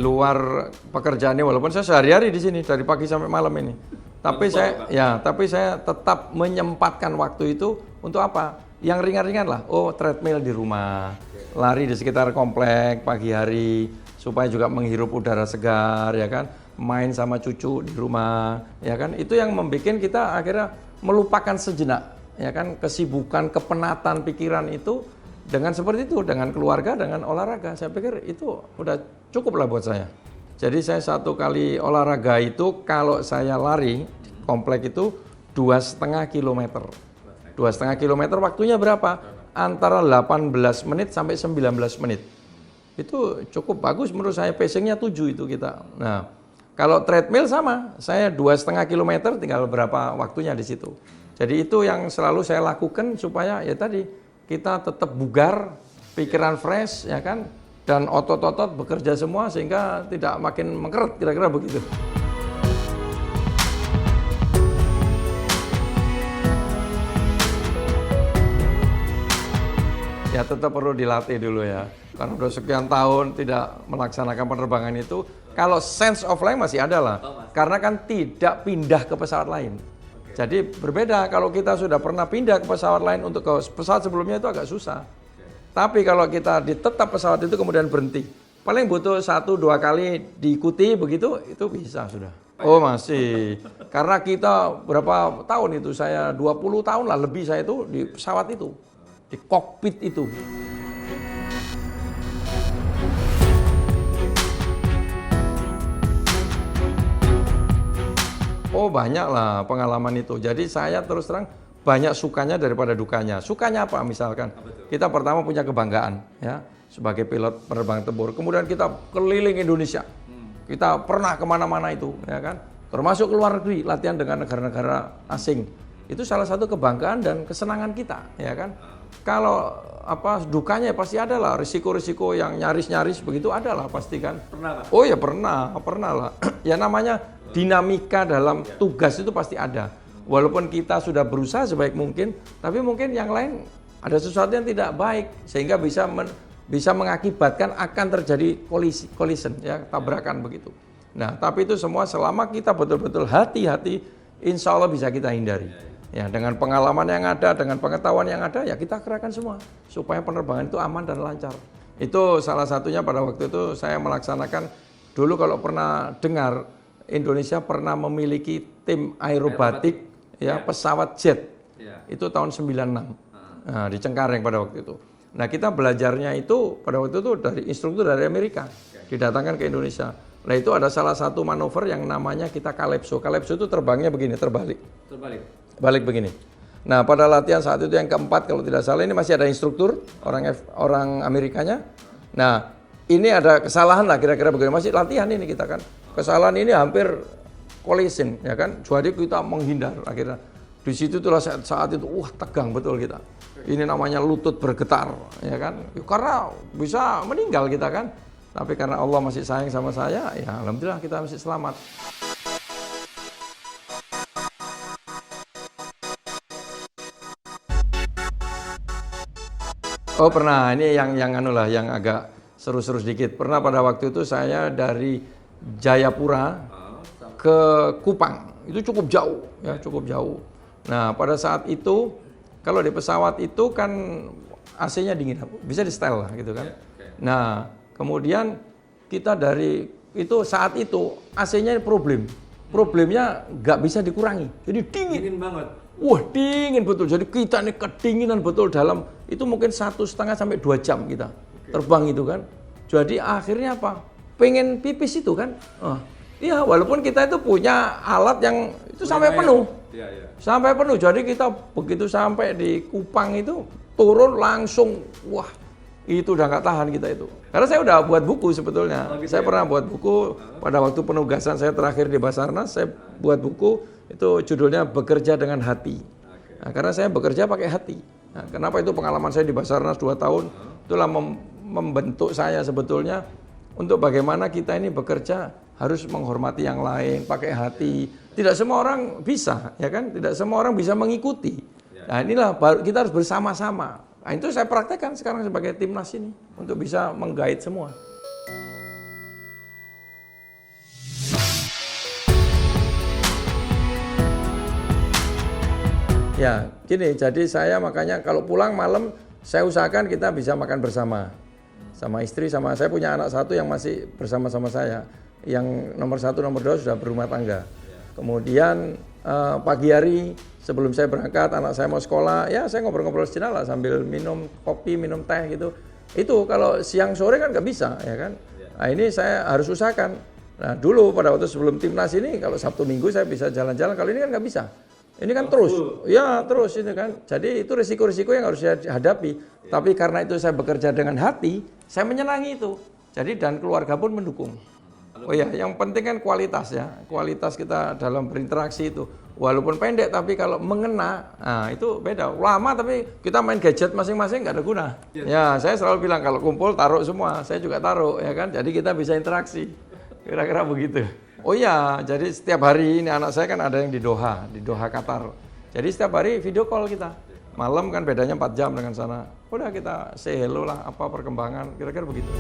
luar pekerjaannya, walaupun saya sehari-hari di sini dari pagi sampai malam ini. Tapi saya tetap menyempatkan waktu itu untuk apa? Yang ringan-ringan lah. Oh, treadmill di rumah, lari di sekitar komplek pagi hari supaya juga menghirup udara segar, ya kan? Main sama cucu di rumah, ya kan? Itu yang membuat kita akhirnya melupakan sejenak, ya kan? Kesibukan, kepenatan pikiran itu dengan seperti itu, dengan keluarga, dengan olahraga. Saya pikir itu udah cukup lah buat saya. Jadi saya satu kali olahraga itu kalau saya lari komplek itu 2,5 kilometer. 2,5 kilometer waktunya berapa? Antara 18 menit sampai 19 menit. Itu cukup bagus menurut saya, pacingnya 7 itu kita. Nah, kalau treadmill sama, saya 2,5 kilometer tinggal berapa waktunya di situ. Jadi itu yang selalu saya lakukan supaya ya tadi kita tetap bugar, pikiran fresh, ya kan? Dan otot-otot bekerja semua sehingga tidak makin mengkeret, kira-kira begitu. Ya tetap perlu dilatih dulu ya. Karena udah sekian tahun tidak melaksanakan penerbangan itu, kalau sense of flying masih ada lah. Karena kan tidak pindah ke pesawat lain. Jadi berbeda kalau kita sudah pernah pindah ke pesawat lain untuk ke pesawat sebelumnya itu agak susah. Tapi kalau kita tetap pesawat itu kemudian berhenti, paling butuh 1-2 kali diikuti begitu, itu bisa sudah. Oh masih, karena kita berapa tahun itu, saya 20 tahun lah lebih saya itu di pesawat itu, di kokpit itu. Oh banyak lah pengalaman itu, jadi saya terus terang banyak sukanya daripada dukanya. Sukanya apa misalkan? Kita pertama punya kebanggaan ya sebagai pilot penerbang tempur. Kemudian kita keliling Indonesia. Kita pernah kemana-mana itu, ya kan? Termasuk ke luar negeri, latihan dengan negara-negara asing. Itu salah satu kebanggaan dan kesenangan kita, ya kan? Kalau dukanya pasti ada lah, risiko-risiko yang nyaris-nyaris begitu ada lah pasti kan. Pernah Pak? Oh ya pernah lah. Ya namanya dinamika dalam tugas itu pasti ada. Walaupun kita sudah berusaha sebaik mungkin, tapi mungkin yang lain ada sesuatu yang tidak baik sehingga bisa mengakibatkan akan terjadi collision ya, tabrakan begitu. Nah, tapi itu semua selama kita betul-betul hati-hati, insya Allah bisa kita hindari. Ya, dengan pengalaman yang ada, dengan pengetahuan yang ada, ya kita kerahkan semua supaya penerbangan itu aman dan lancar. Itu salah satunya pada waktu itu saya melaksanakan dulu kalau pernah dengar Indonesia pernah memiliki tim aerobatik. Ya, pesawat jet itu tahun 96 nah, di Cengkareng pada waktu itu. Nah kita belajarnya itu pada waktu itu dari instruktur dari Amerika didatangkan ke Indonesia. Nah itu ada salah satu manuver yang namanya kita calypso. Calypso itu terbangnya begini, balik begini. Nah pada latihan saat itu yang keempat kalau tidak salah ini masih ada instruktur orang Amerikanya. Nah ini ada kesalahan lah kira-kira begini, masih latihan ini kita kan. Kesalahan ini hampir collision ya kan, jadi kita menghindar akhirnya. Di situ itulah saat itu tegang betul kita. Ini namanya lutut bergetar ya kan. Ya, karena bisa meninggal kita kan. Tapi karena Allah masih sayang sama saya, ya alhamdulillah kita masih selamat. Oh pernah, ini yang agak seru-seru sedikit. Pernah pada waktu itu saya dari Jayapura ke Kupang. Itu cukup jauh, ya cukup jauh. Nah pada saat itu kalau di pesawat itu kan AC-nya dingin, bisa di setel lah gitu kan. Nah kemudian kita dari itu saat itu AC-nya problemnya nggak bisa dikurangi, jadi dingin banget. Wah dingin betul, jadi kita ini kedinginan betul dalam itu mungkin 1,5 sampai 2 jam kita terbang itu kan. Jadi akhirnya apa? Pengen pipis itu kan. Iya, walaupun kita itu punya alat yang itu sampai penuh. Sampai penuh. Jadi kita begitu sampai di Kupang itu turun langsung, wah itu udah nggak tahan kita itu. Karena saya udah buat buku sebetulnya. Saya pernah buat buku pada waktu penugasan saya terakhir di Basarnas, saya buat buku itu judulnya Bekerja dengan Hati. Nah, karena saya bekerja pakai hati. Nah, kenapa itu pengalaman saya di Basarnas 2 tahun, itulah membentuk saya sebetulnya untuk bagaimana kita ini bekerja harus menghormati yang lain, pakai hati. Tidak semua orang bisa, ya kan? Tidak semua orang bisa mengikuti. Nah, inilah kita harus bersama-sama. Nah, itu saya praktekkan sekarang sebagai timnas ini untuk bisa menggait semua. Ya, gini, jadi saya makanya kalau pulang malam, saya usahakan kita bisa makan bersama. Sama istri, sama saya punya anak satu yang masih bersama-sama saya. Yang nomor 1, nomor 2 sudah berumah tangga. Kemudian pagi hari sebelum saya berangkat, anak saya mau sekolah, ya saya ngobrol-ngobrol sejenak lah sambil minum kopi, minum teh gitu. Itu kalau siang sore kan nggak bisa, ya kan. Nah ini saya harus usahakan. Nah dulu pada waktu sebelum timnas ini, kalau Sabtu Minggu saya bisa jalan-jalan, kalau ini kan nggak bisa. Ini kan terus, ya terus itu kan. Jadi itu risiko-risiko yang harus saya hadapi. Tapi karena itu saya bekerja dengan hati, saya menyenangi itu. Jadi dan keluarga pun mendukung. Oh ya, yang penting kan kualitas ya. Kualitas kita dalam berinteraksi itu. Walaupun pendek tapi kalau mengena, nah itu beda. Lama tapi kita main gadget masing-masing nggak ada guna. Ya, saya selalu bilang kalau kumpul taruh semua, saya juga taruh ya kan. Jadi kita bisa interaksi. Kira-kira begitu. Oh iya, jadi setiap hari ini anak saya kan ada yang di Doha Qatar. Jadi setiap hari video call kita. Malam kan bedanya 4 jam dengan sana. Udah kita say hello lah, apa perkembangan, kira-kira begitu.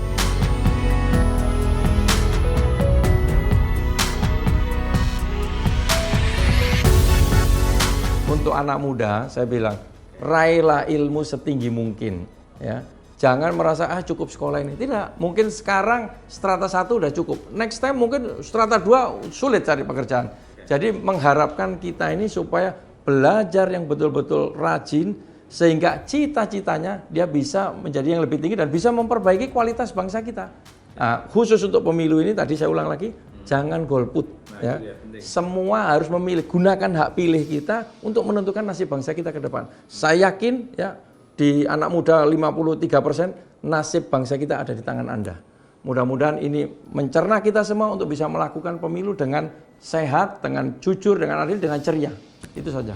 Untuk anak muda, saya bilang, raihlah ilmu setinggi mungkin. Ya. Jangan merasa, cukup sekolah ini. Tidak, mungkin sekarang strata 1 udah cukup. Next time mungkin strata 2 sulit cari pekerjaan. Jadi mengharapkan kita ini supaya belajar yang betul-betul rajin, sehingga cita-citanya dia bisa menjadi yang lebih tinggi dan bisa memperbaiki kualitas bangsa kita. Nah, khusus untuk pemilu ini, tadi saya ulang lagi, jangan golput. Ya. Semua harus memilih, gunakan hak pilih kita untuk menentukan nasib bangsa kita ke depan. Saya yakin ya, di anak muda 53%, nasib bangsa kita ada di tangan Anda. Mudah-mudahan ini mencerna kita semua untuk bisa melakukan pemilu dengan sehat, dengan jujur, dengan adil, dengan ceria. Itu saja.